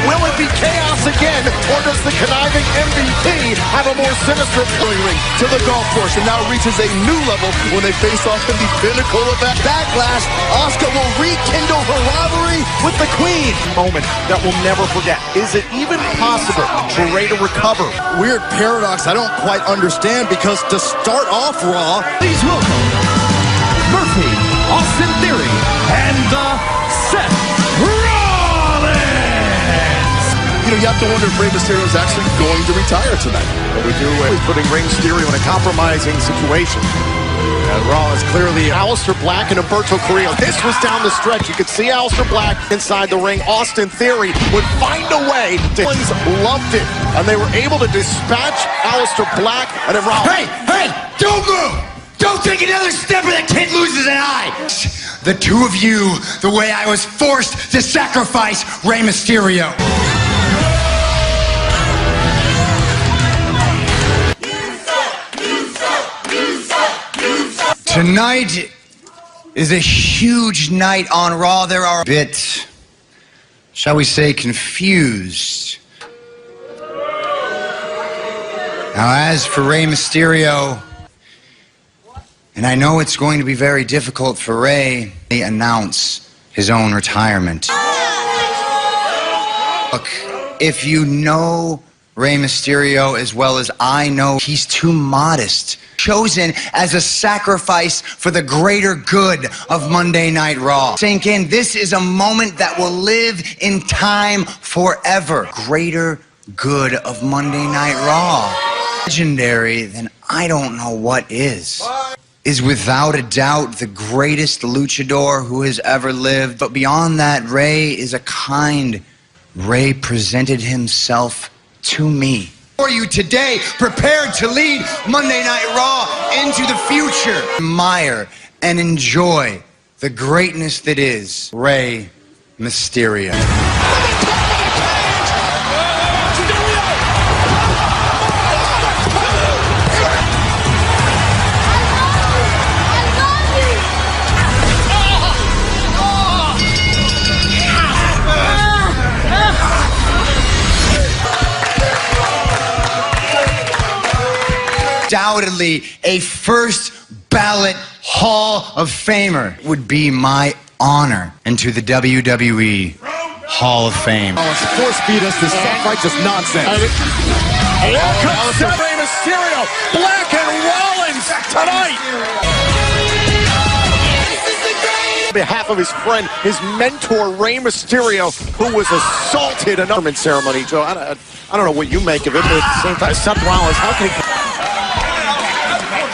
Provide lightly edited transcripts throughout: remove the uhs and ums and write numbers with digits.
Will it be chaos again, or does the conniving MVP have a more sinister ring to the golf course and now reaches a new level when they face off in the pinnacle of that backlash? Asuka will rekindle her rivalry with the Queen. Moment that we'll never forget. Is it even possible for Ray to recover? Weird paradox I don't quite understand, because to start off Raw, please welcome Murphy, Austin Theory, and Seth Rollins. You know, you have to wonder if Rey Mysterio is actually going to retire tonight. But we do is putting Rey Mysterio in a compromising situation. Raw is clearly Aleister Black and Humberto Carrillo. This was down the stretch. You could see Aleister Black inside the ring. Austin Theory would find a way to. Loved it, and they were able to dispatch Aleister Black. And then Raw. Hey, don't move! Don't take another step or the kid loses an eye! The two of you, the way I was forced to sacrifice Rey Mysterio. Tonight is a huge night on Raw. There are a bit, shall we say, confused. Now, as for Rey Mysterio, and I know it's going to be very difficult for Rey to announce his own retirement. Look, if you know Rey Mysterio as well as I know, he's too modest. Chosen as a sacrifice for the greater good of Monday Night Raw. Sink in, this is a moment that will live in time forever. Greater good of Monday Night Raw. Legendary, then I don't know what is. Is without a doubt the greatest luchador who has ever lived. But beyond that, Rey is a kind. Rey presented himself to me. For you today, prepared to lead Monday Night Raw into the future. Admire and enjoy the greatness that is Rey Mysterio. Undoubtedly a first ballot Hall of Famer would be my honor into the WWE Hall of Fame. Force feed us this self-righteous nonsense. Welcome to Rey Mysterio, Black and Rollins tonight. On behalf of his friend, his mentor, Rey Mysterio, who was assaulted in a ceremony. Joe, I don't know what you make of it, but at the same time, Seth Rollins, how can he...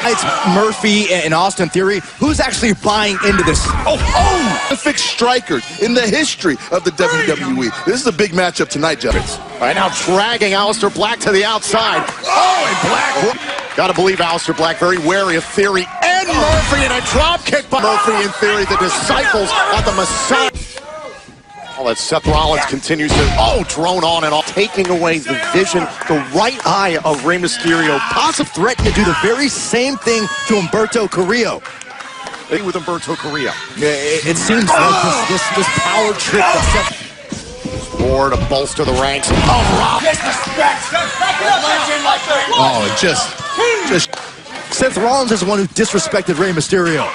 It's Murphy and Austin Theory. Who's actually buying into this? Fixed strikers in the history of the WWE. This is a big matchup tonight, Jeff. Right now, dragging Aleister Black to the outside. And Black. Gotta believe Aleister Black very wary of Theory and Murphy, and a drop kick by Murphy and Theory, the disciples of the Messiah. That Seth Rollins continues to, drone on and off, taking away the vision, the right eye of Rey Mysterio. Positive threat to do the very same thing to Humberto Carrillo. With Humberto Carrillo. Yeah, it seems like this power trip that Seth... More to bolster the ranks of Rollins. Just... Seth Rollins is the one who disrespected Rey Mysterio.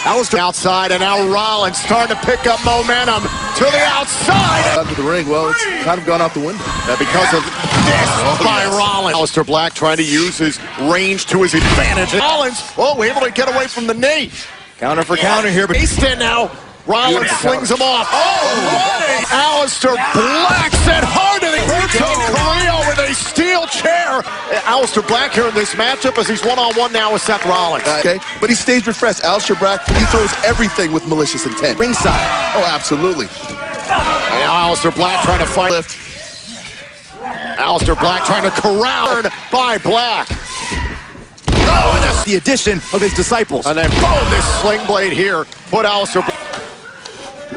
Aleister outside, and now Rollins starting to pick up momentum to the outside. Under the ring, well, it's kind of gone out the window. Because of this by Rollins. Aleister Black trying to use his range to his advantage. Rollins, able to get away from the knee. Counter for counter here, but he's in now. Rollins slings him off. Aleister Black sent hard to the Carrillo with a steel chair. Aleister Black here in this matchup as he's one-on-one now with Seth Rollins. Okay, but he stays refreshed. Aleister Black, he throws everything with malicious intent. Ringside. Oh, absolutely. And now Aleister Black trying to fight. Aleister Black trying to corral by Black. And that's the addition of his disciples. And then, boom, this sling blade here put Aleister Black.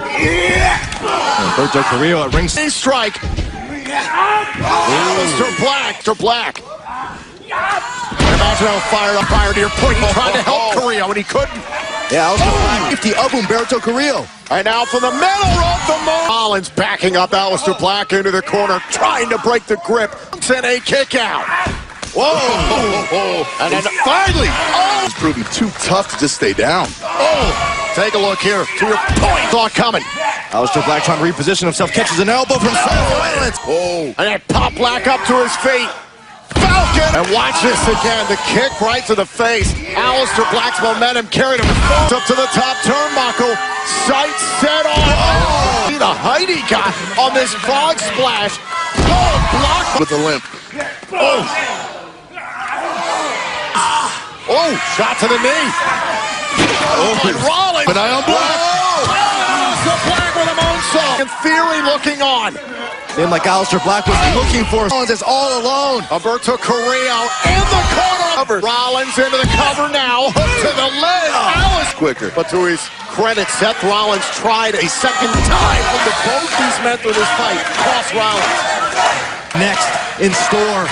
Humberto Carrillo at ringside. Strike. Aleister Black. Imagine how fired to your point. He tried to help Carrillo, and he couldn't. Yeah, Aleister Black. 50 of Humberto Carrillo. Right now from the middle rope, the Rollins backing up Aleister Black into the corner, trying to break the grip. And a kick out. Whoa! And then finally, He's proving too tough to just stay down. take a look here. To your point, thought coming. Aleister Black trying to reposition himself, catches an elbow from Rollins. And then pop Black up to his feet. Falcon! And watch this again, the kick right to the face. Aleister Black's momentum carried him up to the top turnbuckle. Sights set on. See the height he got on this frog splash. Block With a limp. Shot to the knee. Rollins. But I on Black. Aleister Black with a moonsault. And Theory looking on. Seemed like Aleister Black was looking for Rollins is all alone. Alberto Carrillo in the corner. Rollins into the cover now. Hook to the leg. Alice Quicker. But to his credit, Seth Rollins tried a second time with the both these men through this fight. Cross Rollins. Next in store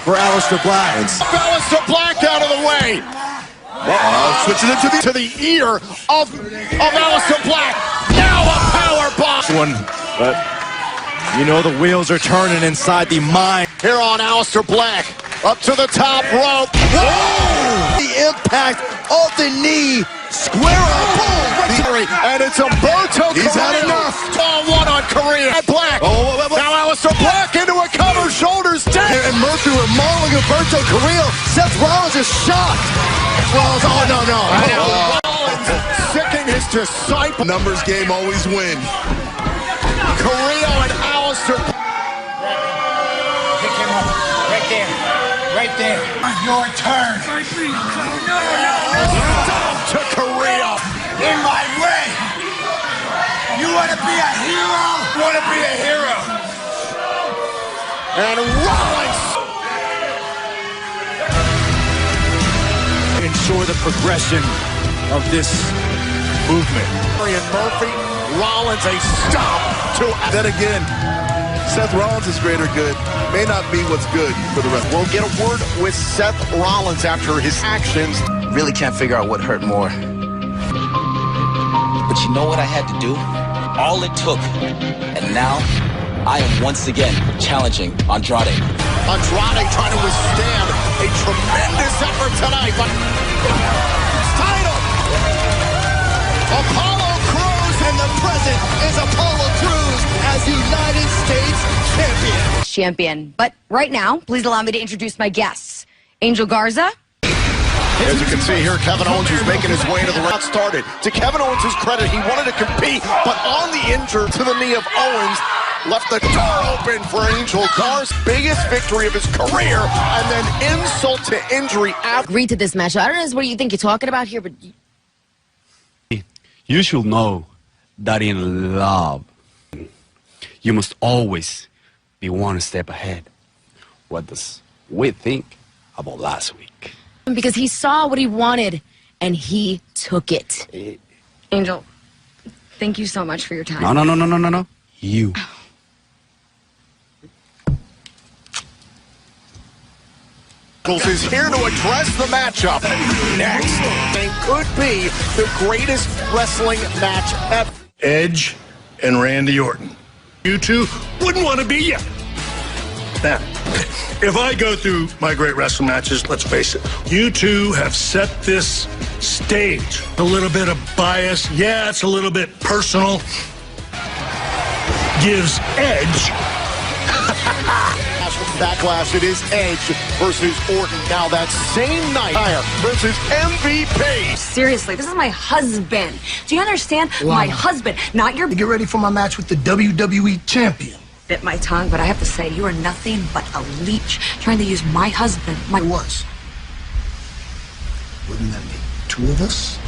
for Aleister Black. Aleister Black out of the way. Switching it To the ear of Aleister Black. Now a power bomb. One, but you know the wheels are turning inside the mind. Here on Aleister Black. Up to the top rope. The impact of the knee. Square up. Boom. And it's Alberto He's had Carrillo. enough. One on Carrillo. And Black. Now Aleister Black into a cover. Shoulders down. And Murphy were mauling Alberto Carrillo. Seth Rollins is shocked. Rollins, no. Rollins sicking his disciple. Numbers game always win. Carrillo and Aleister. Pick him up. Right there. Right there. Your turn. To Carrillo. In my way. You want to be a hero? You want to be a hero? And Rollins. Ensure the progression of this movement. And Murphy. Rollins a stop to. Then again, Seth Rollins is greater good. May not be what's good for the rest. We'll get a word with Seth Rollins after his actions. Really can't figure out what hurt more. But you know what I had to do? All it took. And now, I am once again challenging Andrade. Andrade trying to withstand a tremendous effort tonight, but title! Apollo Crews in the present is Apollo Crews as United States champion. But right now, please allow me to introduce my guests. Angel Garza. As you can see here, Kevin Owens is making his way to the ring. Started. To Kevin Owens' credit, he wanted to compete, but on the injury to the knee of Owens, left the door open for Angel Garza's biggest victory of his career, and then insult to injury after. Agreed to this match. I don't know what you think you're talking about here, but You should know that in love, you must always be one step ahead. What does we think about last week? because he saw what he wanted and he took it. Angel, thank you so much for your time. No. You. Is here to address the matchup. Next, it could be the greatest wrestling match ever. Edge and Randy Orton. You two wouldn't want to be you. Now, if I go through my great wrestling matches, let's face it, you two have set this stage. A little bit of bias, yeah, it's a little bit personal. Gives Edge. Backlash, it is Edge versus Orton. Now that same night, versus MVP. Seriously, this is my husband. Do you understand? My husband, not your... Get ready for my match with the WWE champion. Bit my tongue, but I have to say, you are nothing but a leech trying to use my husband. I was. Wouldn't that make two of us?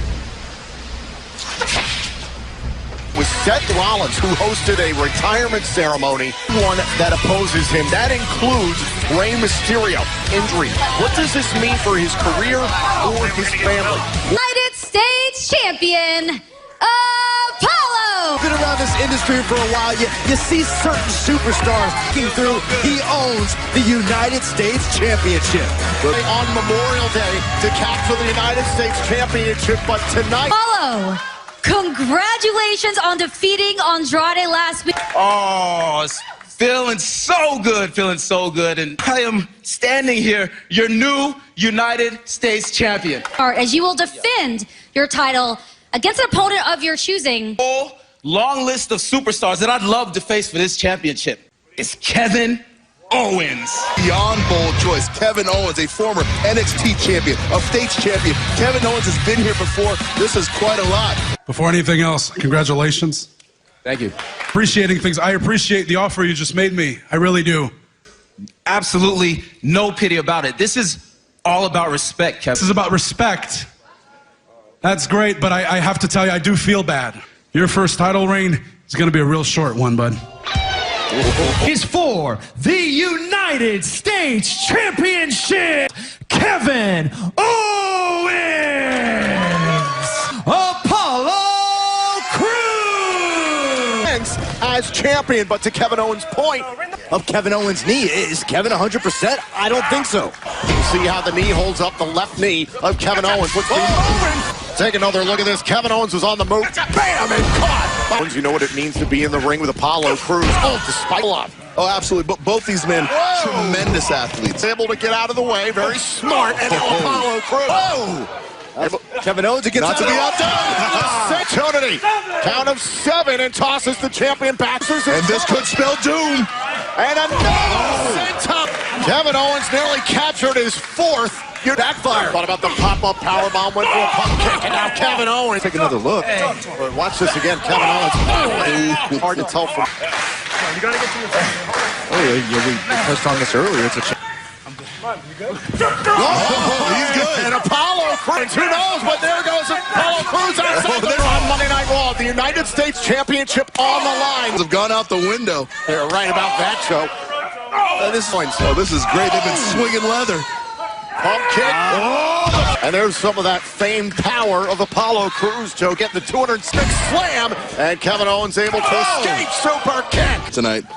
With Seth Rollins, who hosted a retirement ceremony, one that opposes him. That includes Rey Mysterio. Injury. What does this mean for his career or his family? United States champion, Apollo! Been around this industry for a while. You see certain superstars looking through. He owns the United States Championship. On Memorial Day to capture the United States Championship, but tonight... Apollo, Congratulations on defeating Andrade last week. Oh, it's feeling so good, And I am standing here, your new United States champion. As you will defend your title against an opponent of your choosing. Whole long list of superstars that I'd love to face for this championship. It's Kevin Owens. Beyond bold choice, Kevin Owens, a former NXT champion, a States champion. Kevin Owens has been here before. This is quite a lot. Before anything else, congratulations. Thank you. Appreciating things. I appreciate the offer you just made me. I really do. Absolutely no pity about it. This is all about respect, Kevin. This is about respect. That's great, but I have to tell you, I do feel bad. Your first title reign is going to be a real short one, bud. Is for the United States Championship, Kevin Owens, Apollo Crews. As champion, but to Kevin Owens' point of Kevin Owens' knee, is Kevin 100%? I don't think so. You see how the knee holds up the left knee of Kevin Owens. Take another look at this. Kevin Owens was on the move. Bam! And caught. You know what it means to be in the ring with Apollo Crews. Oh, despite a lot. Oh, absolutely. But both these men, tremendous athletes. Able to get out of the way. Very smart. And Apollo Crews. Whoa! Kevin Owens gets not to be outdone. Opportunity. Count of 7 and tosses the champion back. And this could spell doom. And another senton. Kevin Owens nearly captured his 4th. You backfire. Thought about the pop-up powerbomb, went for a pump kick, and now Kevin Owens. Take another look. Watch this again. Kevin Owens. Hard to tell from. You gotta get to your. Oh yeah, we touched on this earlier. It's a. He's good. And Apollo Crews, who knows? But there goes Apollo Crews outside the on Monday Night Raw. The United States Championship on the line. Have gone out the window. They're right about that, Joe. This is great. They've been swinging leather. Pump kick. Oh. And there's some of that famed power of Apollo Crews, Joe, getting the 206 slam. And Kevin Owens able to escape super kick. Tonight.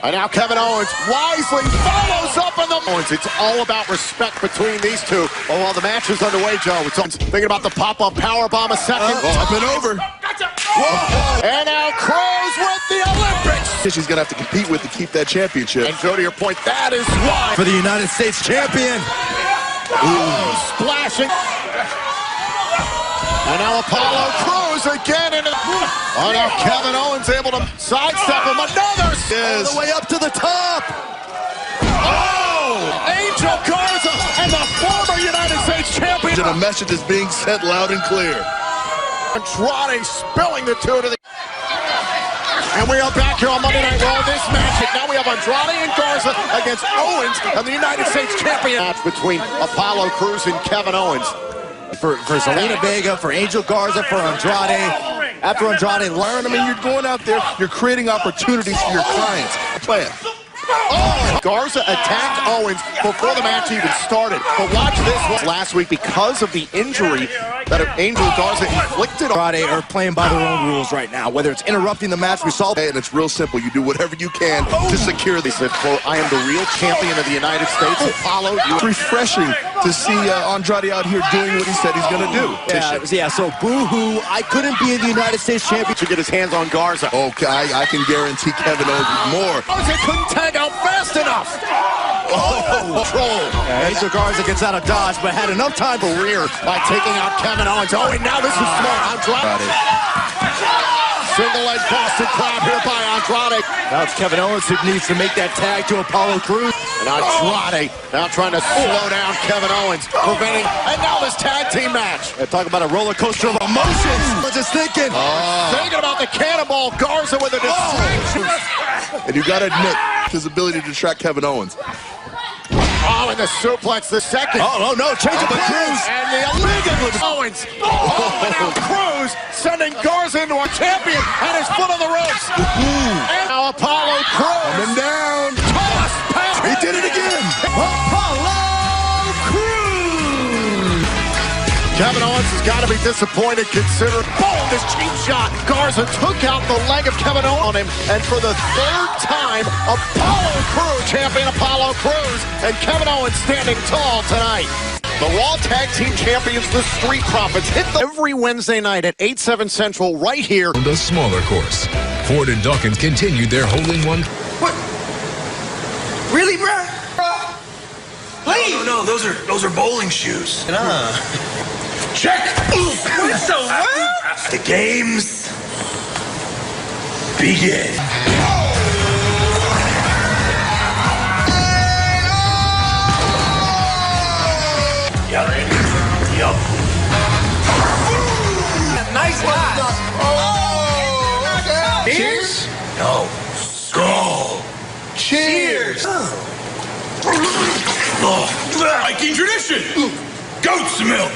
And now Kevin Owens wisely follows up on the Owens. It's all about respect between these two. Oh, while the match is underway, Joe, it's thinking about the pop-up powerbomb a second. Up and over. Whoa. And now Crews with the Olympics. She's going to have to compete with to keep that championship. And Joe, to your point, that is why. For the United States champion. Splashing. And now Apollo Crews again into oh, now Kevin Owens able to sidestep him. Another all the way up to the top. Oh! Angel Garza and the former United States champion. And a message is being sent loud and clear. Andrade spilling the two to the. And we are back here on Monday Night Raw. This match. Now we have Andrade and Garza against Owens and the United States champion. Match between Apollo Crews and Kevin Owens. For Zelina Vega, for Angel Garza, for Andrade. After Andrade learned, I mean, you're going out there, you're creating opportunities for your clients. Play it. Oh! Garza attacked Owens before the match even started. But watch this one. Last week, because of the injury that Angel Garza inflicted, Andrade are playing by their own rules right now. Whether it's interrupting the match, we saw. And it's real simple. You do whatever you can to secure this. He said, quote, I am the real champion of the United States. Apollo, it's refreshing to see Andrade out here doing what he said he's going to do. Yeah, so boo-hoo, I couldn't be in the United States champion. To get his hands on Garza. Okay, I can guarantee Kevin Owens more. Garza couldn't tag out fast enough. Control. Angel Garza gets out of dodge, but had enough time to rear by taking out Kevin Owens. Oh, and now this is smart. Andrade. Single leg Boston crab here by Andrade. Now it's Kevin Owens who needs to make that tag to Apollo Crews. And Andrade now trying to slow down Kevin Owens, preventing. And now this tag team match. Talk about a roller coaster of emotions. What's just thinking? Thinking about the cannonball. Garza with a distraction. And you got to admit his ability to distract Kevin Owens. Oh, and the suplex the second. Oh, no, change of Crews. And the illegal Owens. Oh, and now Crews sending Garza into a champion and his foot on the ropes. And now Apollo Crews. Coming down. Toss pass. He did it again. Apollo Crews. Kevin Owens has got to be disappointed considering this cheap shot. Garza took out the leg of Kevin Owens on him, and for the 3rd time, Apollo Crews, champion Apollo Crews, and Kevin Owens standing tall tonight. The Raw Tag Team Champions, the Street Profits, hit them every Wednesday night at 8, 7 Central right here. The smaller course. Ford and Dawkins continued their hole-in-one. What? Really, bruh? Please. No, those are bowling shoes. Check. What the what? The games begin. Y'all ready? Yup. Nice one. Oh. Cheers? No. Skull. Cheers. Oh, Viking tradition. Goat's milk.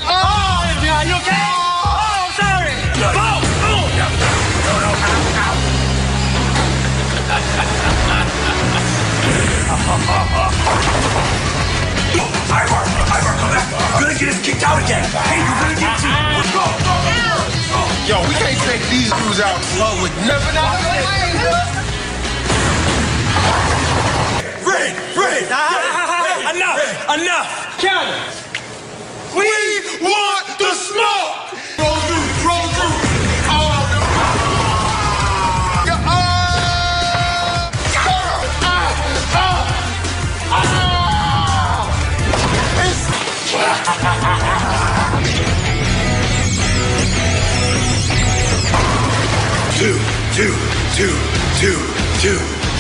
Oh, are you okay? Oh, I'm sorry. Boom, boom. Ivar, come back. You're gonna get us kicked out again. Hey, you're gonna get too. Let's go. Yo, we can't take these dudes out in public. Never know. Fred. Enough. Kevin, we want the smoke. Roll through.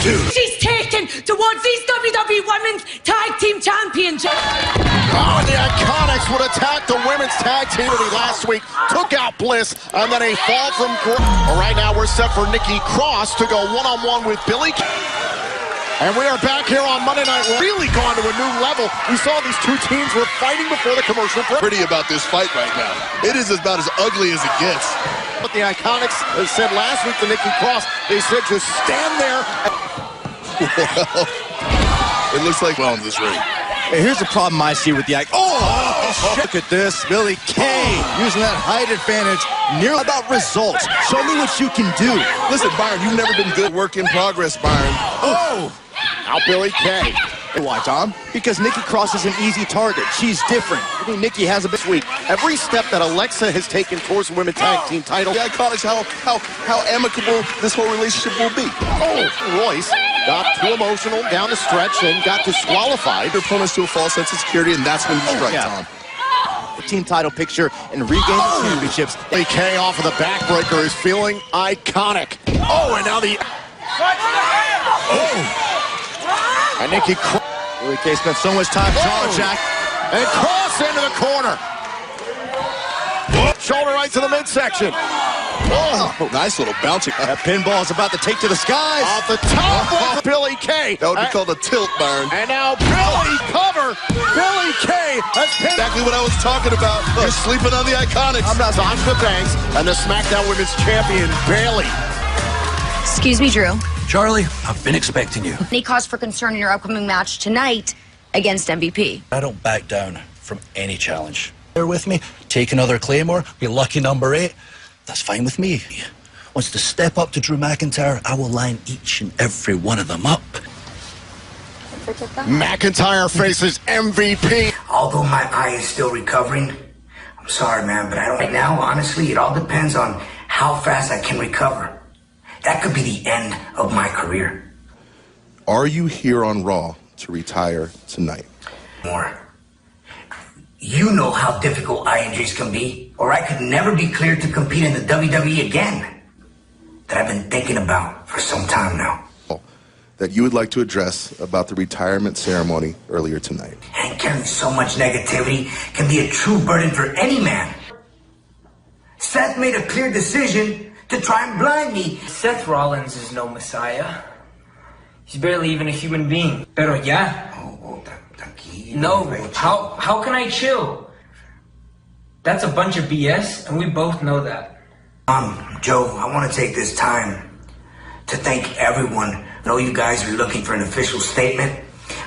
Two. She's taken towards these WWE Women's Tag Team Championship. Oh, the Iconics would attack the women's tag team last week, took out Bliss, and then a fall from All right, now we're set for Nikki Cross to go one-on-one with Billy. And we are back here on Monday Night Raw. Really gone to a new level. We saw these two teams were fighting before the commercial break. Pretty about this fight right now. It is about as ugly as it gets. But the Iconics said last week to Nikki Cross, they said just stand there. Well, it looks like in this ring. Hey, here's the problem I see with the look at this. Billy Kay using that height advantage. Nearly about results. Show me what you can do. Listen, Byron, you've never been good. Work in progress, Byron. Oh! Now Billy Kay. Why, Tom? Because Nikki Cross is an easy target. She's different. I think Nikki has a bit Week. Every step that Alexa has taken towards the women's tag team title. The Iconics, how amicable this whole relationship will be. Oh, Royce got too emotional down the stretch and got disqualified. Their opponents to a false sense of security, and that's when you strike, Tom. The team title picture and regain the championships. Billy Kay off of the backbreaker is feeling iconic. Oh, and now the... Oh! And Nikki Cross. Billy Kay spent so much time jaw jack. And Cross into the corner. Shoulder right to the midsection. Oh, nice little bouncing. That pinball is about to take to the skies. Off the top of Billy Kay. That would be called a tilt, Byron. And now Billy cover. Billy Kay has pinned. Exactly what I was talking about. You're sleeping on the Iconics. I'm not Sasha Banks and the SmackDown Women's Champion, Bayley. Excuse me, Drew. Charlie, I've been expecting you. Any cause for concern in your upcoming match tonight against MVP? I don't back down from any challenge. Bear with me. Take another Claymore. Be lucky number 8. That's fine with me. Wants to step up to Drew McIntyre, I will line each and every one of them up. McIntyre faces MVP. Although my eye is still recovering, I'm sorry, man, but I don't. Right now, honestly, it all depends on how fast I can recover. That could be the end of my career. Are you here on Raw to retire tonight? More. You know how difficult eye injuries can be, or I could never be cleared to compete in the WWE again. That I've been thinking about for some time now. That you would like to address about the retirement ceremony earlier tonight. And carrying so much negativity can be a true burden for any man. Seth made a clear decision to try and blind me. Seth Rollins is no messiah. He's barely even a human being. Pero ya. No, how can I chill? That's a bunch of BS, and we both know that. Joe, I want to take this time to thank everyone. I know you guys are looking for an official statement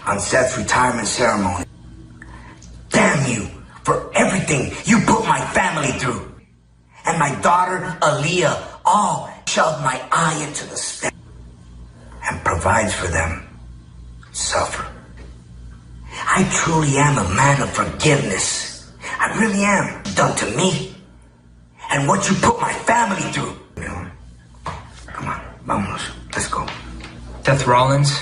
on Seth's retirement ceremony. Damn you for everything you put my family through. And my daughter, Aaliyah, all shoved my eye into the step and provides for them. suffer. I truly am a man of forgiveness. I really am. Done to me. And what you put my family through. Come on, vámonos. Let's go. Seth Rollins,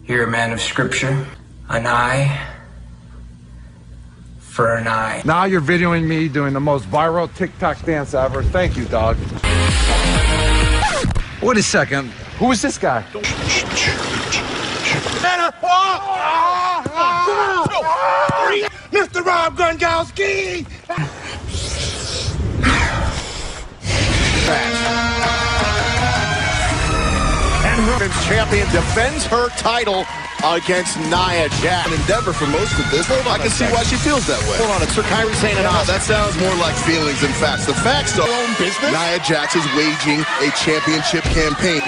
you're a man of scripture. An eye for an eye. Now you're videoing me doing the most viral TikTok dance ever. Thank you, dog. Wait a second. Who is this guy? Mr. Rob Gronkowski! And her women's champion defends her title against Nia Jax. An endeavor for most of this. I can see why she feels that way. Hold on, it's Sir Kyrie saying it. That sounds more like feelings than facts. The facts are own business. Nia Jax is waging a championship campaign.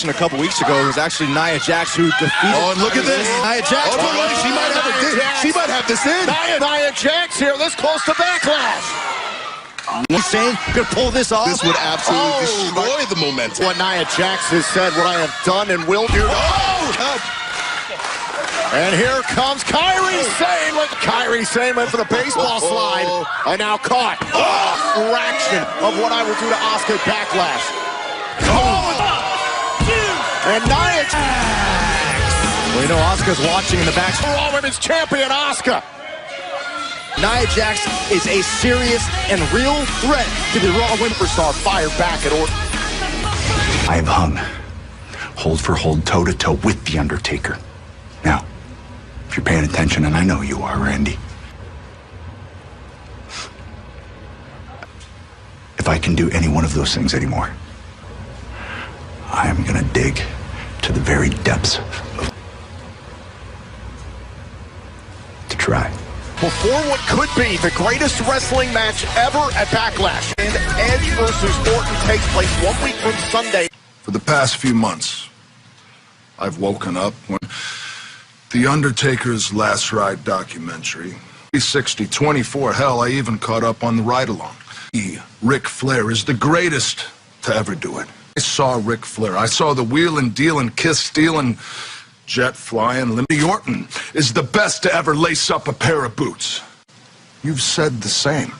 A couple weeks ago, it was actually Nia Jax who defeated. Oh, and look at this. Nia Jax. Oh, wait, she might have it. She might have this in. Nia Jax here, this close to Backlash. He's saying could pull this off. This would absolutely destroy the momentum. What Nia Jax has said, what I have done and will do. And here comes Kyrie Sane went for the baseball slide, and now caught. Fraction of what I will do to Asuka at Backlash. And Nia Jax. Well, you know Asuka's watching in the back. Raw Women's Champion Asuka. Nia Jax is a serious and real threat to the Raw Women's Superstar. Fire back at Orton. I've hung hold for hold, toe-to-toe with The Undertaker. Now, if you're paying attention, and I know you are, Randy, if I can do any one of those things anymore, I am gonna dig to the very depths to try. Before what could be the greatest wrestling match ever at Backlash, and Edge versus Orton takes place 1 week from Sunday. For the past few months, I've woken up when The Undertaker's Last Ride documentary, 360-24, hell, I even caught up on the ride-along. Ric Flair is the greatest to ever do it. I saw Ric Flair. I saw the wheelin', dealin', kiss stealin', jet flying. Randy Orton is the best to ever lace up a pair of boots. You've said the same.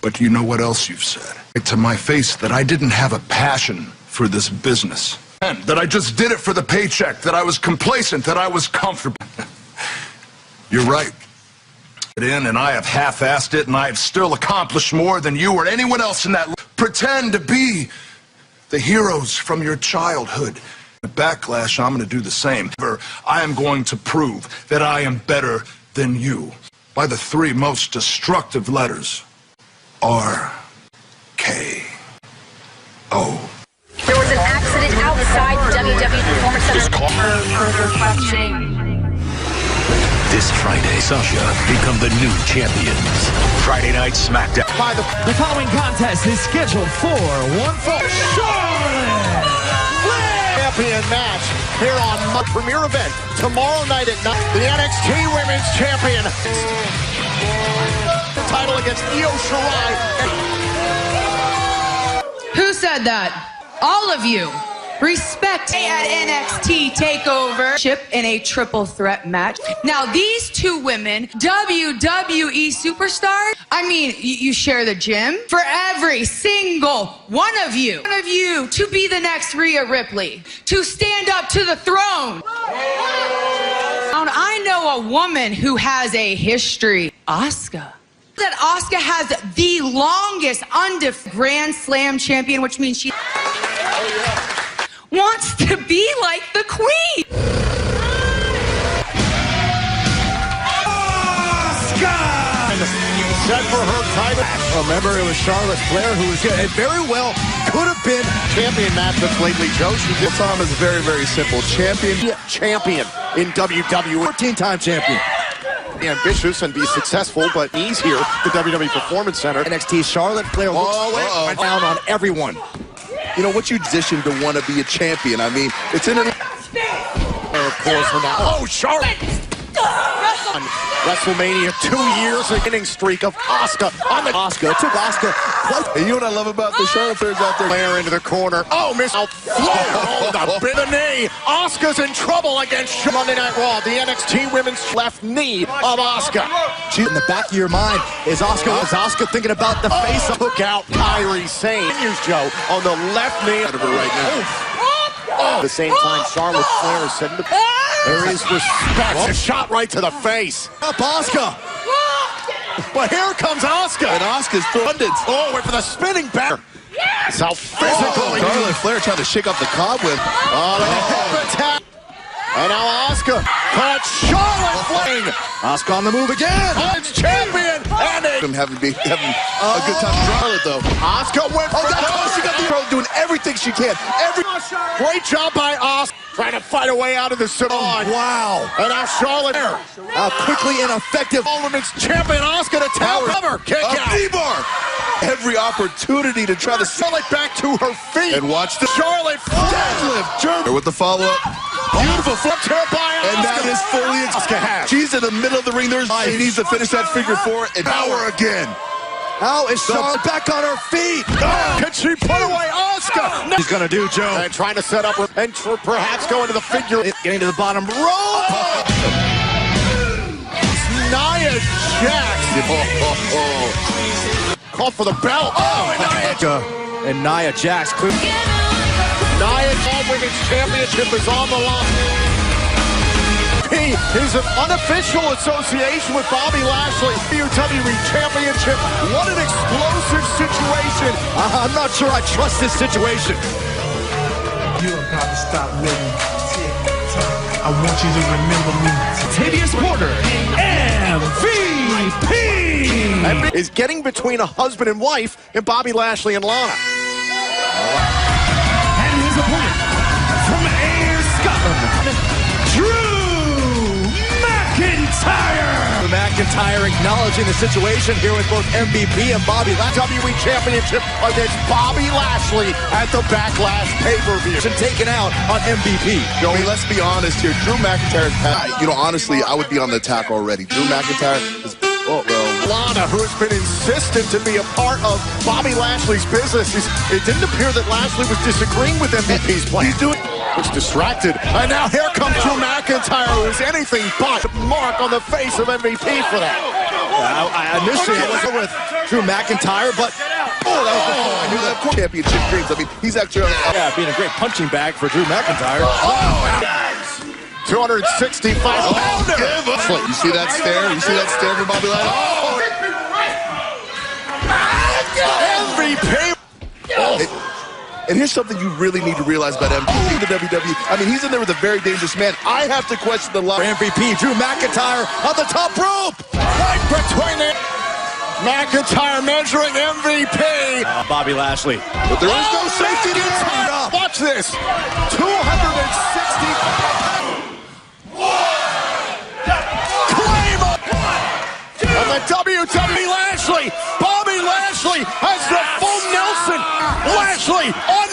But you know what else you've said? To my face that I didn't have a passion for this business. And that I just did it for the paycheck, that I was complacent, that I was comfortable. You're right. And I have half-assed it, and I have still accomplished more than you or anyone else in that. Pretend to be the heroes from your childhood. At Backlash, I'm going to do the same. I am going to prove that I am better than you by the three most destructive letters. R-K-O. There was an accident outside WWE Performance Center. Further questioning. This Friday, Sasha become the new champions. Friday Night SmackDown. The following contest is scheduled for one fall. Charlotte! Champion match here on my premiere event tomorrow night at 9. The NXT Women's Champion. The title against Io Shirai. Who said that? All of you. Respect at NXT TakeOver in a triple threat match. Now, these two women, WWE superstars, I mean, you share the gym. For every single one of you to be the next Rhea Ripley, to stand up to the throne. I know a woman who has a history, Asuka. That Asuka has the longest undefeated Grand Slam champion, which means she wants to be like the queen. Set for her title. Remember, it was Charlotte Flair who was good. It very well could have been Champion match that's lately Joe. Tom is very, very simple. Champion In WWE. 14-time champion. Ambitious and be successful, but he's here at the WWE Performance Center. NXT Charlotte Flair went down on everyone. You know, what you positioned to want to be a champion. I mean, it's in an... Of course, for now. Oh, Charlotte! WrestleMania, 2 years of winning streak of Asuka on the Asuka. It took Asuka. And you know what I love about the Charlotte Fairs out there? Flair into the corner. Oh, miss out Flair. Oh, the bit of knee. Asuka's in trouble against Monday Night Raw. The NXT Women's left knee of Asuka. In the back of your mind is Asuka. Is Asuka thinking about the face? Took out Kairi Sane. Continues Joe on the left knee. Right now. At the same time, Charlotte Flair is setting the... There is respect. A shot right to the face. Up Asuka. But here comes Asuka. And Asuka's funded. Oh, wait for the spinning back. It's how physical. Charlotte Flair trying to shake off the cobweb. Oh, the hip attack. And now Asuka caught Charlotte Flair. Asuka on the move again. Oh, it's champion. And it... having a good time in Charlotte, though. Asuka went for she got the Charlotte doing everything she can. Great job by Asuka. Trying to fight a way out of the Samoan. Wow. And now Charlotte. Quickly and effective. All Women's champion Asuka to tower cover. Kick out. D-bar. Every opportunity to try to sell it back to her feet. And watch the Charlotte deadlift. German with the follow-up. Beautiful flip to her by Asuka. And that is fully She's in the middle of the ring. She needs to finish that figure four and power again. How is Charlotte back on her feet? Oh, can she put away Asuka? No. He's gonna do, Joe. And trying to set up and perhaps go into the figure. Getting to the bottom rope. Nia Jax. Called for the belt. And Nia Jax. Nia Jax Women's Championship is on the line. He's an unofficial association with Bobby Lashley. WWE Championship. What an explosive situation. I'm not sure I trust this situation. You're about to stop living. I want you to remember me. Tavius Porter, MVP! Is getting between a husband and wife and Bobby Lashley and Lana. And his opponent from Ayr, Scotland, Drew McIntyre acknowledging the situation here with both MVP and Bobby Lashley. WWE Championship against Bobby Lashley at the Backlash pay-per-view. Taken out on MVP. I mean, let's be honest here. Drew McIntyre, honestly, I would be on the attack already. Drew McIntyre is... Lana, who has been insistent to be a part of Bobby Lashley's business, it didn't appear that Lashley was disagreeing with MVP's plan. Looks distracted. And now here comes Drew McIntyre, who is anything but mark on the face of MVP for that. Initially, I wasn't with Drew McIntyre, but I knew that championship dreams. I mean, he's actually being a great punching bag for Drew McIntyre. 265 pounder. You see that stare? You see that stare from Bobby Lashley? MVP. And here's something you really need to realize about MVP, the WWE. I mean, he's in there with a very dangerous man. I have to question the line. MVP, Drew McIntyre on the top rope. Right between the McIntyre measuring MVP. Bobby Lashley. But there is no safety inside. Watch this. 260. Claim up. And the WWE Lashley. Bobby Lashley has the full Nelson. Lashley on